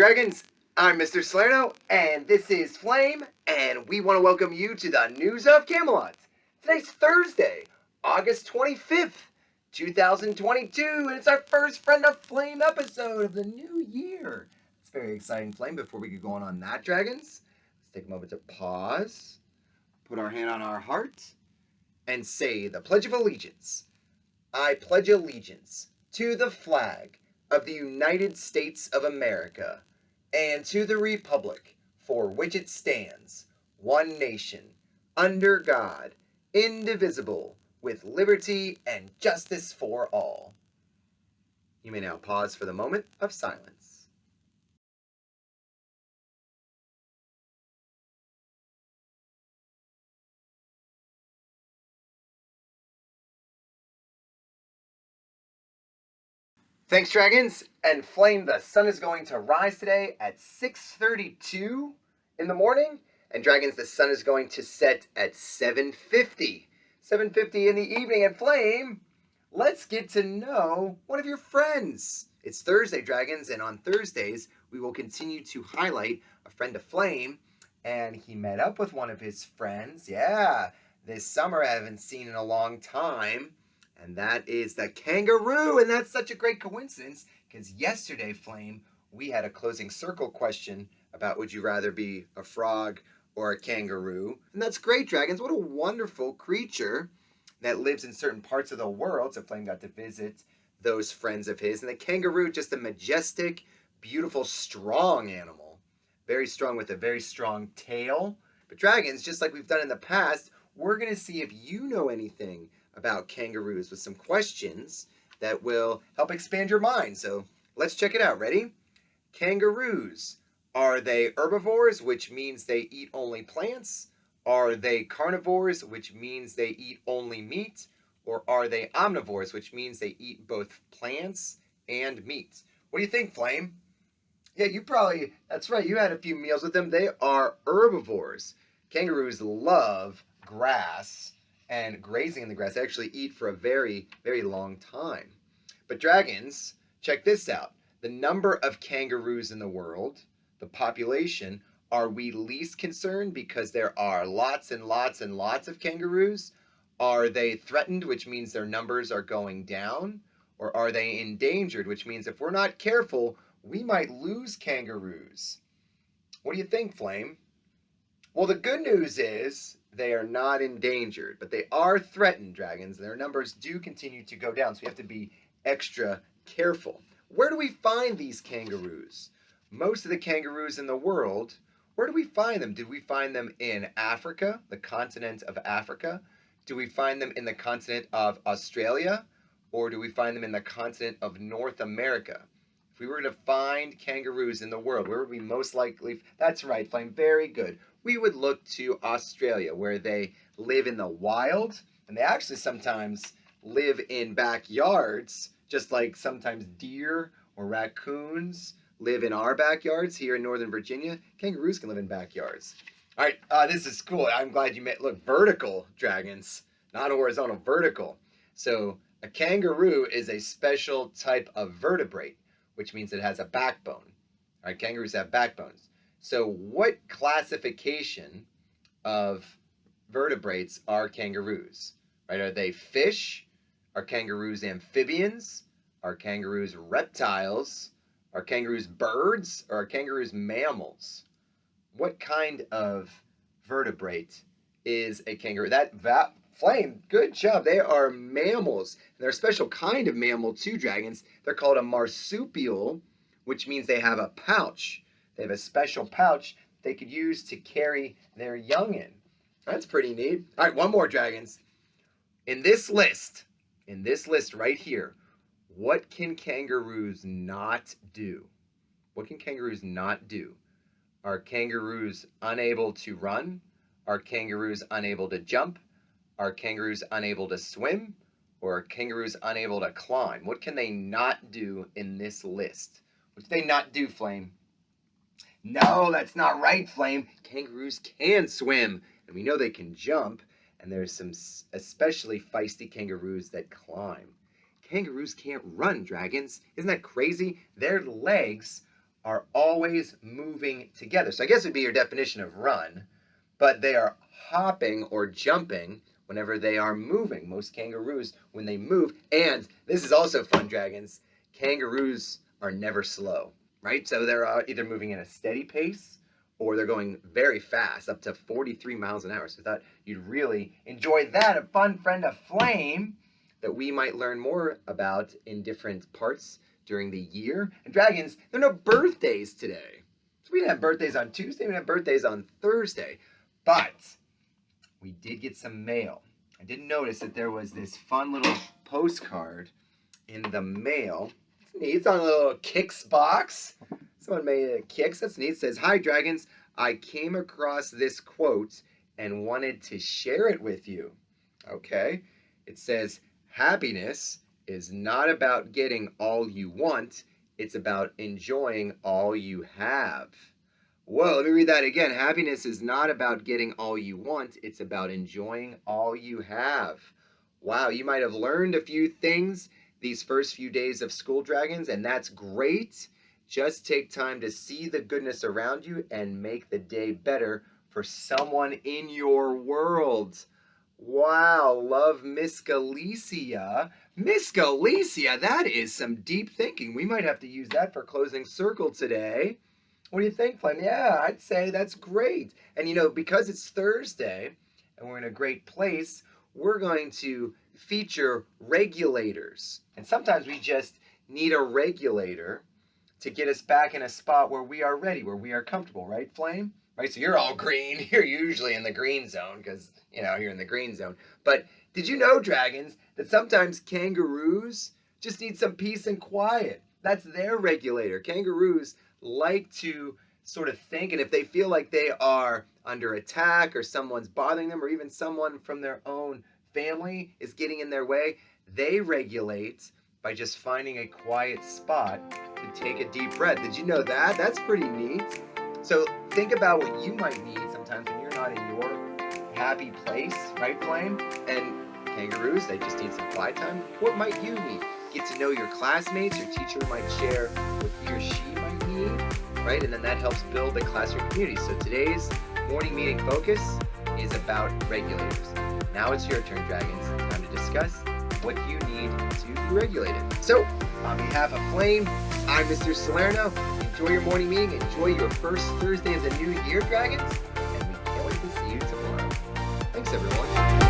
Dragons, I'm Mr. Salerno, and this is Flame, and we want to welcome you to the News of Camelot. Today's Thursday, August 25th, 2022, and it's our first Friend of Flame episode of the new year. It's very exciting, Flame. Before we get going on that, Dragons, let's take a moment to pause, put our hand on our heart, and say the Pledge of Allegiance. I pledge allegiance to the flag of the United States of America, and to the republic for which it stands, one nation, under God, indivisible, with liberty and justice for all. You may now pause for the moment of silence. Thanks, Dragons, and Flame, the sun is going to rise today at 6:32 in the morning, and Dragons, the sun is going to set at 7:50 in the evening. And Flame, let's get to know one of your friends. It's Thursday, Dragons, and on Thursdays, we will continue to highlight a friend of Flame, and he met up with one of his friends, this summer I haven't seen in a long time, and that is the kangaroo. And that's such a great coincidence because yesterday, Flame, we had a closing circle question about would you rather be a frog or a kangaroo. And that's great, Dragons. What a wonderful creature that lives in certain parts of the world. So Flame got to visit those friends of his. And the kangaroo, just a majestic, beautiful, strong animal. Very strong with a very strong tail. But Dragons, just like we've done in the past, we're going to see if you know anything about kangaroos with some questions that will help expand your mind. So let's check it out. Ready? Kangaroos. Are they herbivores, which means they eat only plants? Are they carnivores, which means they eat only meat? Or are they omnivores, which means they eat both plants and meat? What do you think, Flame? Yeah, that's right, you had a few meals with them. They are herbivores. Kangaroos love grass and grazing in the grass. They actually eat for a very, very long time. But Dragons, check this out. The number of kangaroos in the world, the population, are we least concerned because there are lots and lots and lots of kangaroos? Are they threatened, which means their numbers are going down? Or are they endangered, which means if we're not careful, we might lose kangaroos? What do you think, Flame? Well, the good news is they are not endangered, but they are threatened, Dragons. Their numbers do continue to go down, so we have to be extra careful. Where do we find these kangaroos? Most of the kangaroos in the world, where do we find them? Do we find them in Africa, the continent of Africa? Do we find them in the continent of Australia? Or do we find them in the continent of North America? If we were to find kangaroos in the world, where would we most likely? That's right, Flame, very good. We would look to Australia, where they live in the wild, and they actually sometimes live in backyards, just like sometimes deer or raccoons live in our backyards here in Northern Virginia. Kangaroos can live in backyards. All right, this is cool. I'm glad you met. Look, vertical, Dragons, not horizontal, vertical. So a kangaroo is a special type of vertebrate, which means it has a backbone. All right, kangaroos have backbones. So what classification of vertebrates are kangaroos? Right? Are they fish? Are kangaroos amphibians? Are kangaroos reptiles? Are kangaroos birds? Or are kangaroos mammals? What kind of vertebrate is a kangaroo? Flame, good job. They are mammals. They're a special kind of mammal too, Dragons. They're called a marsupial, which means they have a pouch. They have a special pouch they could use to carry their young in. That's pretty neat. All right, one more, Dragons. In this list right here, what can kangaroos not do? What can kangaroos not do? Are kangaroos unable to run? Are kangaroos unable to jump? Are kangaroos unable to swim? Or are kangaroos unable to climb? What can they not do in this list? What do they not do, Flame? No, that's not right, Flame. Kangaroos can swim, and we know they can jump, and there's some especially feisty kangaroos that climb. Kangaroos can't run, Dragons. Isn't that crazy? Their legs are always moving together. So I guess it would be your definition of run, but they are hopping or jumping whenever they are moving. Most kangaroos, when they move, and this is also fun, dragons, kangaroos are never slow, right? So they're either moving at a steady pace or they're going very fast, up to 43 miles an hour. So I thought you'd really enjoy that. A fun friend of Flame that we might learn more about in different parts during the year. And dragons, there are no birthdays today. So we didn't have birthdays on Tuesday, we didn't have birthdays on Thursday. But we did get some mail. I did notice that there was this fun little postcard in the mail. It's neat. It's on a little Kix box. Someone made a Kix. That's neat. It says, "Hi, dragons. I came across this quote and wanted to share it with you." Okay. It says, "Happiness is not about getting all you want. It's about enjoying all you have." Whoa, let me read that again. Happiness is not about getting all you want. It's about enjoying all you have. Wow, you might have learned a few things these first few days of school, dragons, and that's great. Just take time to see the goodness around you and make the day better for someone in your world. Wow, love Miss Galicia. Miss Galicia, that is some deep thinking. We might have to use that for closing circle today. What do you think, Flame? Yeah, I'd say that's great. And you know, because it's Thursday and we're in a great place, we're going to feature regulators. And sometimes we just need a regulator to get us back in a spot where we are ready, where we are comfortable, right, Flame? Right, so you're all green. You're usually in the green zone because, you know, you're in the green zone. But did you know, dragons, that sometimes kangaroos just need some peace and quiet? That's their regulator. Kangaroos like to sort of think, and if they feel like they are under attack or someone's bothering them or even someone from their own family is getting in their way, they regulate by just finding a quiet spot to take a deep breath. Did you know that? That's pretty neat. So think about what you might need sometimes when you're not in your happy place, right, Flame? And kangaroos, they just need some quiet time. What might you need? Get to know your classmates. Your teacher might share what he or she might need, right? And then that helps build a classroom community. So today's morning meeting focus is about regulators. Now it's your turn, dragons. Time to discuss what you need to be regulated. So, on behalf of Flame, I'm Mr. Salerno. Enjoy your morning meeting. Enjoy your first Thursday of the new year, dragons. And we can't wait to see you tomorrow. Thanks, everyone.